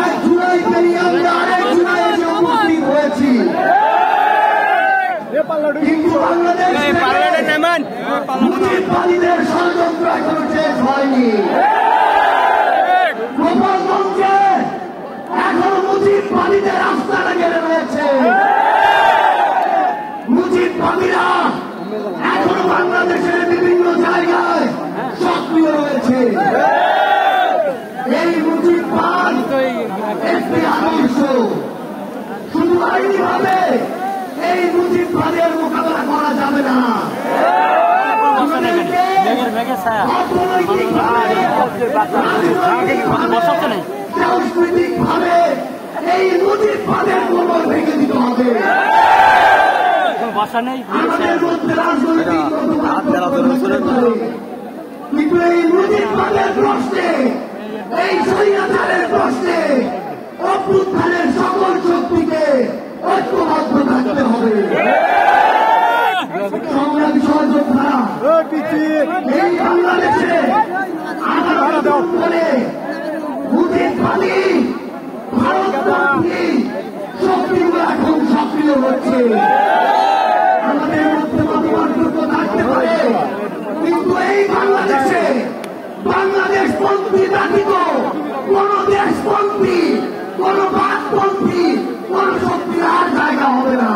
এক জুলাই পেরিয়ে আমরা আরেক জুলাই এসে উপস্থিত হয়েছি, কিন্তু মুজিববাদীদের ষড়যন্ত্র এখনো শেষ হয়নি। গোপালগঞ্জে এখনো মুজিববাদীদের আস্তানা গেড়ে রয়েছে। মুজিববাদীরা এখনো বাংলাদেশের বিভিন্ন জায়গায় সক্রিয় রয়েছে। এই মুজিববাদ একটি আদর্শ, শুধু আইনি ভাবে এই মুজিববাদের মোকাবেলা করা যাবে না। সাংস্কৃতিক ভাবে এই মুজিববাদের কোমর ভেঙে দিতে হবে। আমাদের মধ্যে রাজনৈতিক কিন্তু এই মুজিববাদের প্রশ্নে, এই স্বৈরাচারের প্রশ্নে অভ্যুত্থানের সকল শক্তিকে ঐক্যবদ্ধ থাকতে হবে। সংগ্রামী সহযোদ্ধারা, এই বাংলাদেশে করে মুজিববাদী ভারতপন্থী শক্তিগুলো এখন সক্রিয় হচ্ছে। আমাদের মধ্যে মতপার্থক্য থাকতে পারে, কিন্তু এই বাংলাদেশে বাংলাদেশপন্থী ব্যতীত কোন দেশপন্থী, কোন বাদপন্থী, কোন শক্তির আর জায়গা হবে না।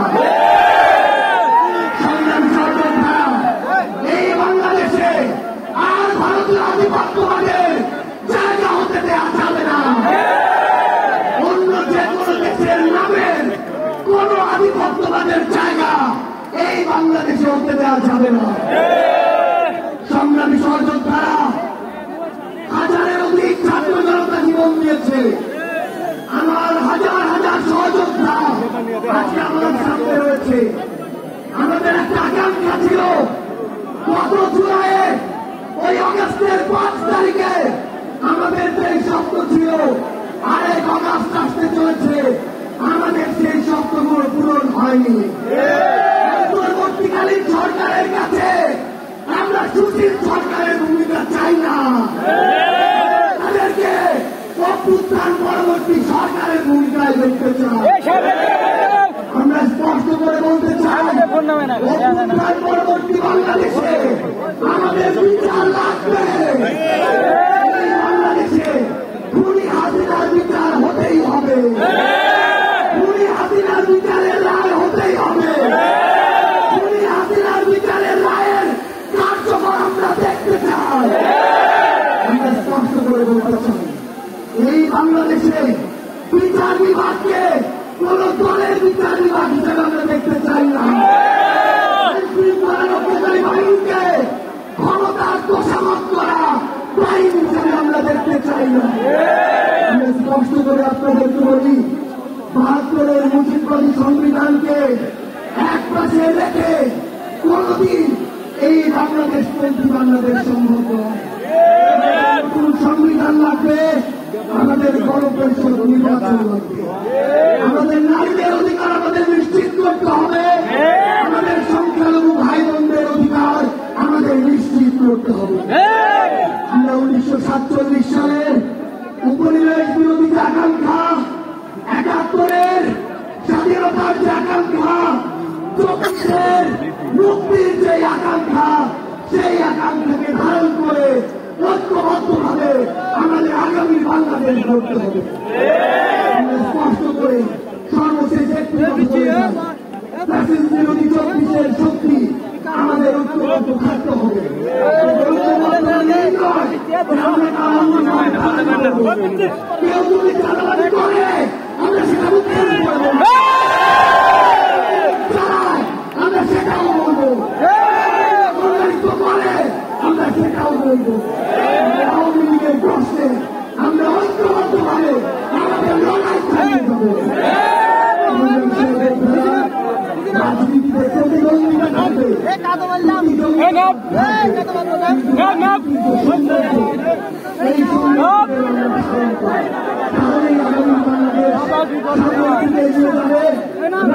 সংগ্রামী সহযোদ্ধারা, এই বাংলাদেশে আর ভারতীয় আধিপত্যবাদের জায়গা হতে দেওয়া যাবে না। অন্য যে কোনো দেশের নামের কোন আধিপত্যবাদের জায়গা এই বাংলাদেশে হতে দেওয়া যাবে না। সংগ্রামী সহযোদ্ধারা, হাজারের অধিক ছাত্র জনতা জীবন দিয়েছে। আমার হাজার হাজার সহযোদ্ধা আজকে আমাদের সামনে রয়েছে। আমাদের একটা আকাঙ্ক্ষা ছিল, গত জুলাইয়ে ওই আগস্টের 5 তারিখে আমাদের যে স্বপ্ন ছিল, আরেক আগস্ট আসতে চলেছে, আমাদের সেই স্বপ্নগুলো পূরণ হয়নি। অন্তর্বর্তীকালীন সরকারের কাছে আমরা সুশীল সরকারের ভূমিকা চাই না, তাদেরকে অভ্যুত্থান পরবর্তী সরকারের ভূমিকায় দেখতে চাই। আমরা স্পষ্ট করে বলতে চাই, অভ্যুত্থান পরবর্তী বাংলাদেশে আমাদের বিচার লাগবে। এই বাংলাদেশে খুনি হাসিনার বিচার হতেই হবে, খুনি হাসিনার বিচারের রায় হতেই হবে। খুনি হাসিনার বিচারের রায়ের কার্যকর আমরা দেখতে চাই। আমরা স্পষ্ট করে বলতে চাই, এই বাংলাদেশে বিচার বিভাগকে কোন দলের বিচার বিভাগ হিসেবে আমরা দেখতে চাই না। শৃঙ্খলারক্ষাকারী বাহিনীকে ক্ষমতার তোষামত করা বাহিনী হিসেবে আমরা দেখতে চাই না। আমরা স্পষ্ট করে আপনাদেরকে বলি, ৭২-এর মুজিববাদী সংবিধানকে এক পাশে রেখে কোনদিন এই বাংলাদেশপন্থী বাংলাদেশ সম্ভব নয়। নতুন সংবিধান লাগবে, আমাদের গণপরিষদ নির্বাচন লাগবে, আমাদের নারীদের অধিকার আমাদের নিশ্চিত করতে হবে, আমাদের সংখ্যালঘু ভাই বোনদের অধিকার আমাদের নিশ্চিত করতে হবে। আমরা 1947 সালের উপনিবেশ বিরোধী যে আকাঙ্ক্ষা, ৭১-এর স্বাধীনতার যে আকাঙ্ক্ষা, ২৪-এর মুক্তির যে আকাঙ্ক্ষা, সেই আকাঙ্ক্ষাকে ধারণ করে ঐক্যবদ্ধভাবে আমাদের আগামী বাংলাদেশ গড়তে হবে। স্পষ্ট করে সর্বশেষ একটি বিরোধী ২৪-এর শক্তি আমাদের ঐক্যবদ্ধ থাকতে হবে। কেউ যদি চালাবাদি করে আমরা সেটা আমরা সেটাও বলবো, করে আমরা সেটাও বলবো। আওয়ামী লীগের প্রশ্নে আমরা ঐক্যবদ্ধভাবে আমাদের লড়াই চালিয়ে যাবো। রাজনীতিতে প্রতিদ্বন্দ্বিতা থাকবে,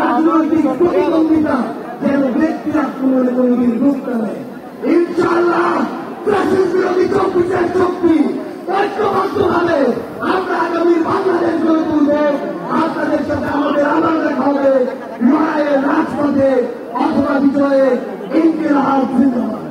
রাজনৈতিক প্রতিদ্বন্দ্বিতা যেন ব্যক্তি আক্রমণে কোনদিন রূপ নেয়। ইনশাআল্লাহ বিরোধী বিশেষ শক্তি ঐক্যবদ্ধভাবে আমরা আগামী বাংলাদেশ গড়ে তুলব। আপনাদের সাথে আমাদের আবার দেখা হবে লড়াইয়ের রাজপথে অথবা বিজয়ে। ইনকিলাব জিন্দাবাদ।